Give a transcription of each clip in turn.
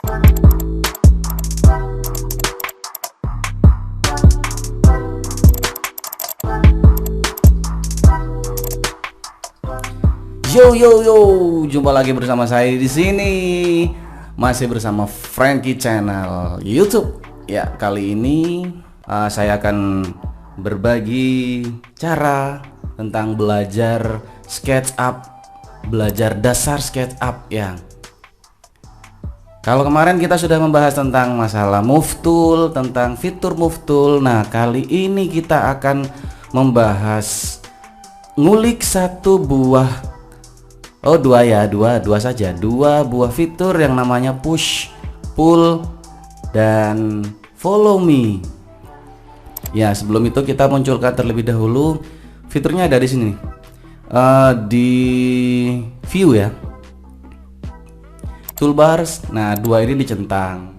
Yo yo yo, jumpa lagi bersama saya di sini. Masih bersama Frankie Channel YouTube. Ya, kali ini saya akan berbagi cara tentang belajar SketchUp, belajar dasar SketchUp ya. Kalau kemarin kita sudah membahas tentang masalah Move Tool, tentang fitur Move Tool. Nah, kali ini kita akan membahas ngulik satu buah dua buah fitur yang namanya push, pull, dan follow me. Ya, sebelum itu kita munculkan terlebih dahulu fiturnya ada di sini, di view ya, toolbars. Nah, dua ini dicentang,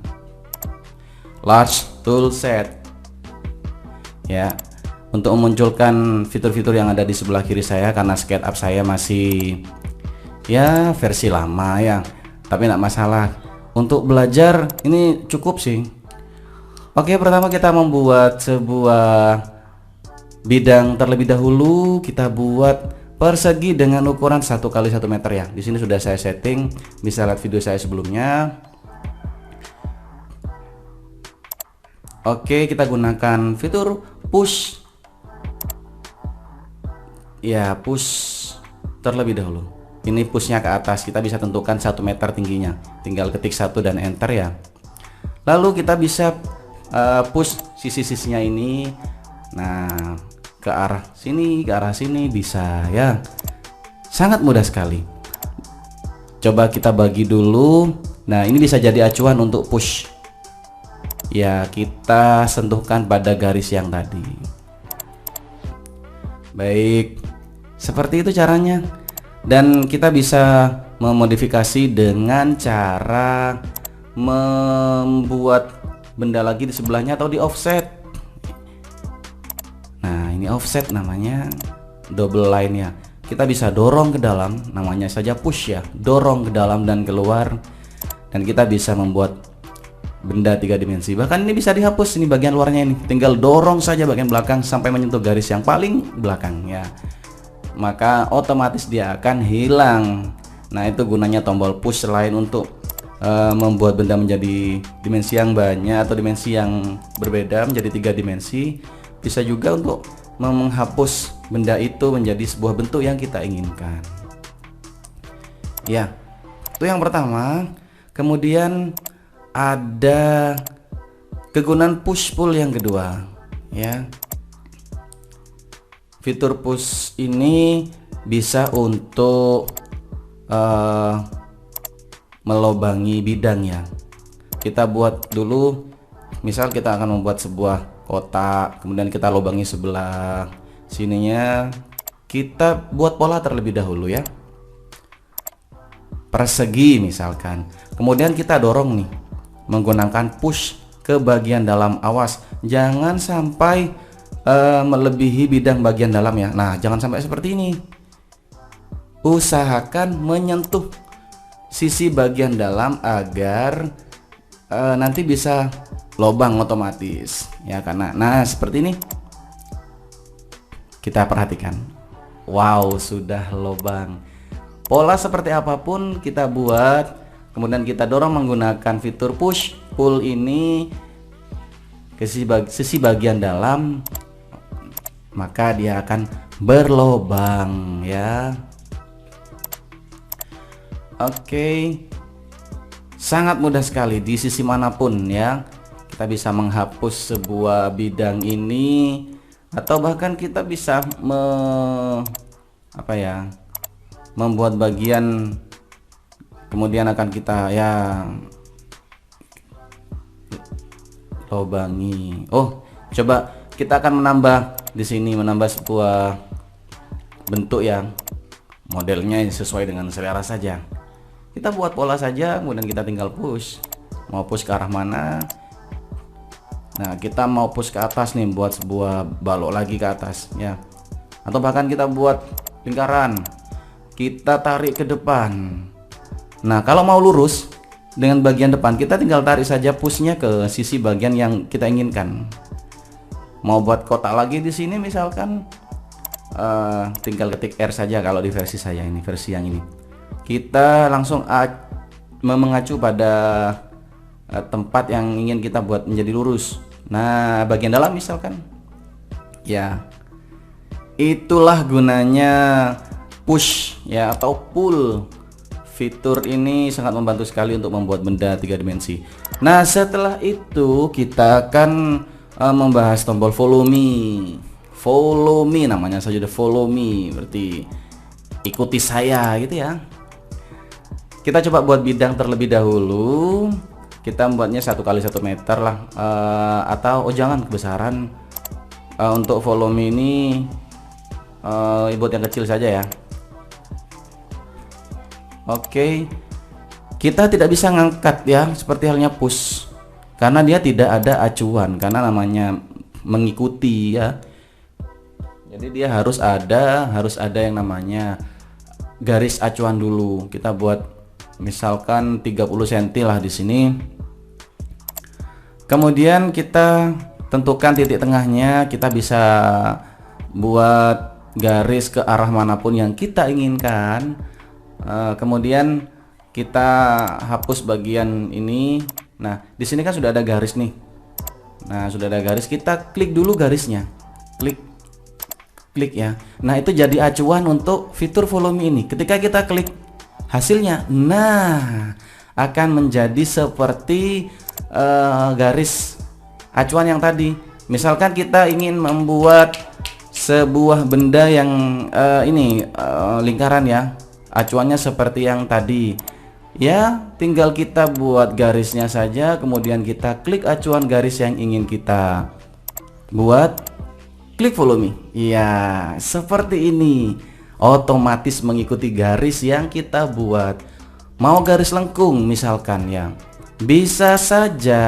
large tool set ya, untuk memunculkan fitur-fitur yang ada di sebelah kiri saya, karena SketchUp saya masih ya versi lama ya, tapi enggak masalah, untuk belajar ini cukup sih. Oke, pertama kita membuat sebuah bidang terlebih dahulu. Kita buat persegi dengan ukuran 1 kali 1 meter ya. Di sini sudah saya setting, bisa lihat video saya sebelumnya. Oke, kita gunakan fitur push ya, push terlebih dahulu. Ini pushnya ke atas, kita bisa tentukan 1 meter tingginya, tinggal ketik 1 dan enter ya. Lalu kita bisa push sisi-sisinya ini, nah ke arah sini bisa ya, sangat mudah sekali. Coba kita bagi dulu. Nah, ini bisa jadi acuan untuk push ya, kita sentuhkan pada garis yang tadi. Baik, seperti itu caranya. Dan kita bisa memodifikasi dengan cara membuat benda lagi di sebelahnya atau di offset. Nah, ini offset namanya, double line ya. Kita bisa dorong ke dalam, namanya saja push ya, dorong ke dalam dan keluar. Dan kita bisa membuat benda 3 dimensi. Bahkan ini bisa dihapus, ini bagian luarnya ini, tinggal dorong saja bagian belakang sampai menyentuh garis yang paling belakang ya, maka otomatis dia akan hilang. Nah, itu gunanya tombol push. Selain untuk membuat benda menjadi dimensi yang banyak atau dimensi yang berbeda menjadi 3 dimensi, bisa juga untuk menghapus benda itu menjadi sebuah bentuk yang kita inginkan ya. Itu yang pertama. Kemudian ada kegunaan push pull yang kedua ya. Fitur push ini bisa untuk melobangi bidang ya. Kita buat dulu, misal kita akan membuat sebuah kotak, kemudian kita lobangi sebelah sininya. Kita buat pola terlebih dahulu ya, persegi misalkan. Kemudian kita dorong nih menggunakan push ke bagian dalam. Awas, jangan sampai melebihi bidang bagian dalam ya. Nah, jangan sampai seperti ini. Usahakan menyentuh sisi bagian dalam agar nanti bisa lobang otomatis ya, karena nah seperti ini. Kita perhatikan, wow, sudah lobang. Pola seperti apapun kita buat, kemudian kita dorong menggunakan fitur push pull ini ke sisi bagian dalam, maka dia akan berlobang ya. Oke, sangat mudah sekali di sisi manapun ya. Kita bisa menghapus sebuah bidang ini, atau bahkan kita bisa membuat bagian, kemudian akan kita ya lobangi. Oh, coba kita akan menambah di sini, menambah sebuah bentuk yang modelnya sesuai dengan selera saja. Kita buat pola saja, kemudian kita tinggal push. Mau push ke arah mana? Nah, kita mau push ke atas nih, buat sebuah balok lagi ke atas ya. Atau bahkan kita buat lingkaran, kita tarik ke depan. Nah, kalau mau lurus, dengan bagian depan, kita tinggal tarik saja pushnya ke sisi bagian yang kita inginkan. Mau buat kotak lagi di sini misalkan, tinggal ketik R saja. Kalau di versi saya ini, versi yang ini, kita langsung mengacu pada tempat yang ingin kita buat menjadi lurus. Nah, bagian dalam misalkan, ya itulah gunanya push ya atau pull. Fitur ini sangat membantu sekali untuk membuat benda 3 dimensi. Nah, setelah itu kita akan membahas tombol follow me. Follow me namanya saja udah follow me, berarti ikuti saya gitu ya. Kita coba buat bidang terlebih dahulu. Kita membuatnya 1 kali 1 meter lah, atau jangan kebesaran. Untuk follow me ini buat yang kecil saja ya. Oke, kita tidak bisa ngangkat ya seperti halnya push, karena dia tidak ada acuan, karena namanya mengikuti ya. Jadi dia harus ada yang namanya garis acuan dulu. Kita buat misalkan 30 cm lah di sini. Kemudian kita tentukan titik tengahnya. Kita bisa buat garis ke arah manapun yang kita inginkan. Kemudian kita hapus bagian ini. Nah, di sini kan sudah ada garis nih. Nah, sudah ada garis, kita klik dulu garisnya. Klik ya. Nah, itu jadi acuan untuk fitur follow me ini. Ketika kita klik hasilnya, nah akan menjadi seperti garis acuan yang tadi. Misalkan kita ingin membuat sebuah benda yang lingkaran ya, acuannya seperti yang tadi ya, tinggal kita buat garisnya saja, kemudian kita klik acuan garis yang ingin kita buat, klik follow me. Ya, seperti ini, otomatis mengikuti garis yang kita buat. Mau garis lengkung misalkan ya, bisa saja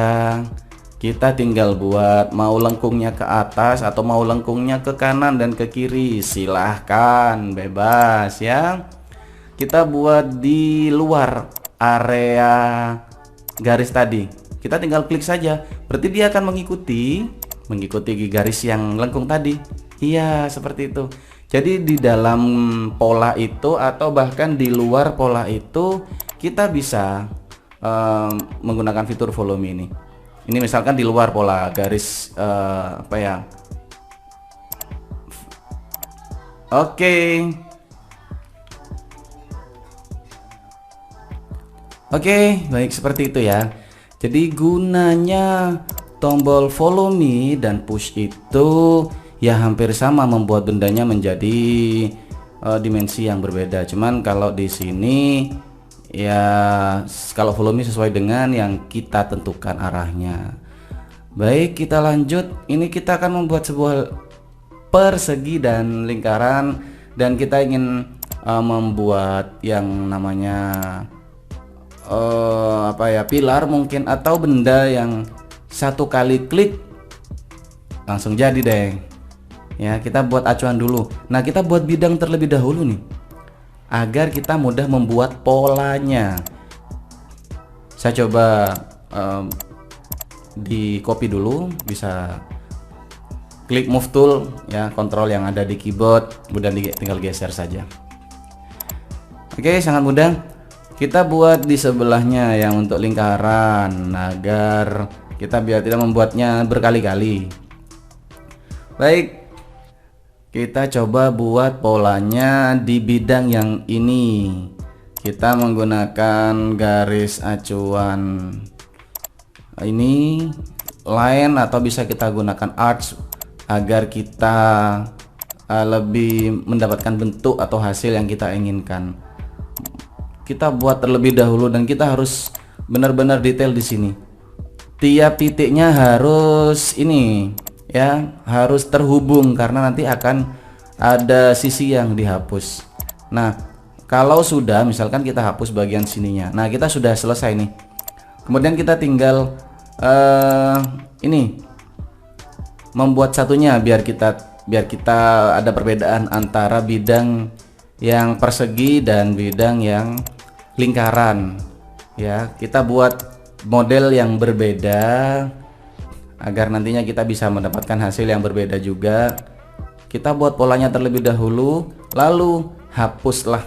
kita tinggal buat, mau lengkungnya ke atas atau mau lengkungnya ke kanan dan ke kiri, silahkan, bebas ya. Kita buat di luar area garis tadi, kita tinggal klik saja, berarti dia akan mengikuti garis yang lengkung tadi. Iya, seperti itu. Jadi di dalam pola itu atau bahkan di luar pola itu, kita bisa menggunakan fitur follow me ini. Ini misalkan di luar pola garis Oke, baik, seperti itu ya. Jadi gunanya tombol follow me dan push itu ya hampir sama, membuat bendanya menjadi dimensi yang berbeda. Cuman kalau di sini ya, kalau follow me sesuai dengan yang kita tentukan arahnya. Baik, kita lanjut. Ini kita akan membuat sebuah persegi dan lingkaran, dan kita ingin membuat yang namanya pilar mungkin, atau benda yang 1 kali klik langsung jadi deh ya. Kita buat acuan dulu. Nah, kita buat bidang terlebih dahulu nih, agar kita mudah membuat polanya. Saya coba di copy dulu, bisa klik move tool ya, kontrol yang ada di keyboard, kemudian tinggal geser saja. Oke, sangat mudah. Kita buat di sebelahnya yang untuk lingkaran, agar kita biar tidak membuatnya berkali-kali. Baik, kita coba buat polanya di bidang yang ini. Kita menggunakan garis acuan ini, line, atau bisa kita gunakan arch agar kita lebih mendapatkan bentuk atau hasil yang kita inginkan. Kita buat terlebih dahulu, dan kita harus benar-benar detail di sini. Tiap titiknya harus ini ya, harus terhubung, karena nanti akan ada sisi yang dihapus. Nah, kalau sudah misalkan kita hapus bagian sininya, nah kita sudah selesai nih. Kemudian kita tinggal ini membuat satunya, biar kita ada perbedaan antara bidang yang persegi dan bidang yang lingkaran Ya, kita buat model yang berbeda agar nantinya kita bisa mendapatkan hasil yang berbeda juga. Kita buat polanya terlebih dahulu, lalu hapuslah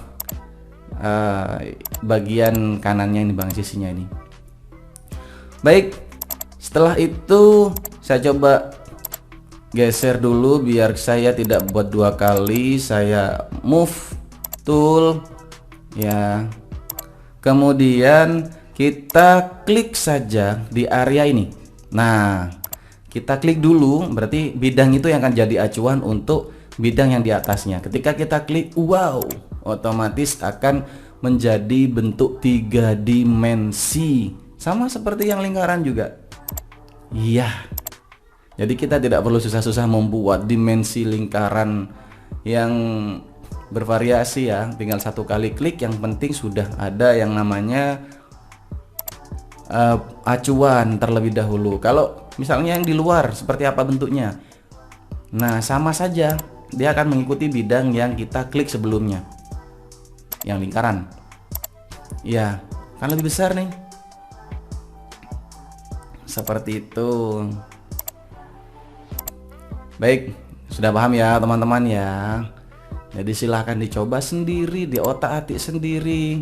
bagian kanannya ini bang, sisinya ini. Baik, setelah itu saya coba geser dulu biar saya tidak buat dua kali. Saya move tool ya, kemudian kita klik saja di area ini. Nah, kita klik dulu, berarti bidang itu yang akan jadi acuan untuk bidang yang di atasnya. Ketika kita klik, wow, otomatis akan menjadi bentuk 3 dimensi, sama seperti yang lingkaran juga. Iya, jadi kita tidak perlu susah-susah membuat dimensi lingkaran yang bervariasi ya, tinggal satu kali klik, yang penting sudah ada yang namanya acuan terlebih dahulu. Kalau misalnya yang di luar seperti apa bentuknya, nah sama saja, dia akan mengikuti bidang yang kita klik sebelumnya, yang lingkaran ya, kan lebih besar nih, seperti itu. Baik, sudah paham ya teman-teman ya. Jadi silahkan dicoba sendiri, di otak-atik sendiri,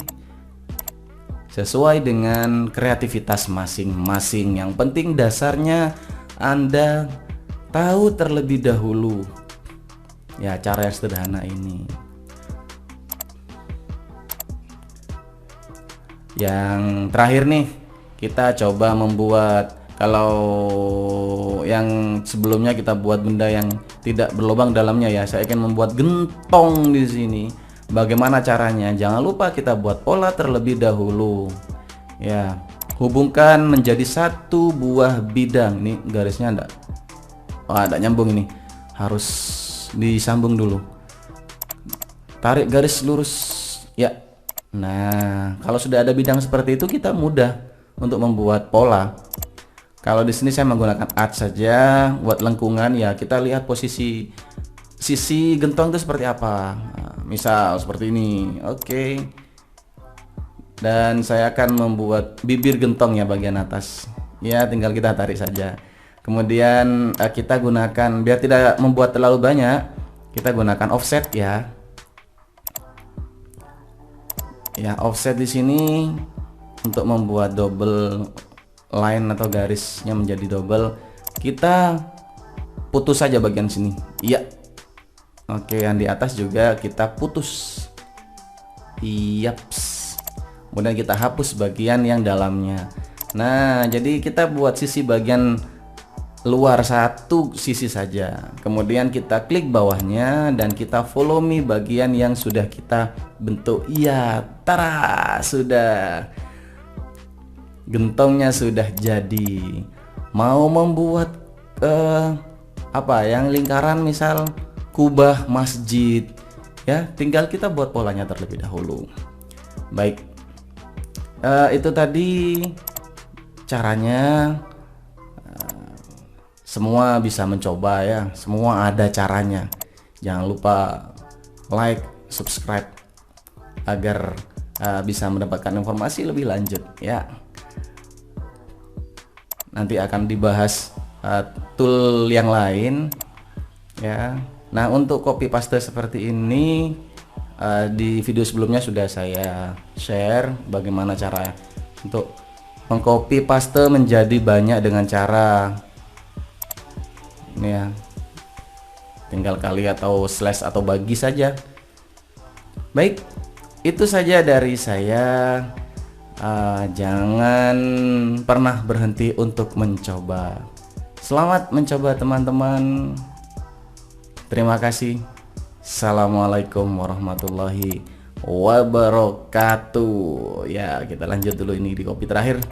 sesuai dengan kreativitas masing-masing. Yang penting dasarnya Anda tahu terlebih dahulu ya cara yang sederhana ini. Yang terakhir nih, kita coba membuat, kalau yang sebelumnya kita buat benda yang tidak berlubang dalamnya ya, saya akan membuat gentong di sini. Bagaimana caranya? Jangan lupa kita buat pola terlebih dahulu ya, hubungkan menjadi satu buah bidang. Ini garisnya ada nyambung, ini harus disambung dulu, tarik garis lurus ya. Nah, kalau sudah ada bidang seperti itu, kita mudah untuk membuat pola. Kalau di sini saya menggunakan add saja buat lengkungan ya, kita lihat posisi sisi gentong itu seperti apa. Nah, misal seperti ini, oke. Dan saya akan membuat bibir gentong ya, bagian atas ya, tinggal kita tarik saja. Kemudian kita gunakan, biar tidak membuat terlalu banyak, kita gunakan offset ya. Ya, offset di sini untuk membuat double line atau garisnya menjadi double, kita putus saja bagian sini. Iya. Oke, yang di atas juga kita putus. Yaps. Kemudian kita hapus bagian yang dalamnya. Nah, jadi kita buat sisi bagian luar satu sisi saja. Kemudian kita klik bawahnya dan kita follow me bagian yang sudah kita bentuk. Iya, tara, sudah. Gentongnya sudah jadi. Mau membuat apa yang lingkaran, misal kubah masjid ya, tinggal kita buat polanya terlebih dahulu. Baik, itu tadi caranya. Semua bisa mencoba ya, semua ada caranya. Jangan lupa like, subscribe agar bisa mendapatkan informasi lebih lanjut ya. Nanti akan dibahas tool yang lain ya. Nah, untuk copy paste seperti ini di video sebelumnya sudah saya share bagaimana cara untuk mengcopy paste menjadi banyak dengan cara ini ya, tinggal kali atau slash atau bagi saja. Baik, itu saja dari saya. Jangan pernah berhenti untuk mencoba. Selamat mencoba teman-teman. Terima kasih. Assalamualaikum warahmatullahi wabarakatuh. Ya, kita lanjut dulu, ini di copy terakhir.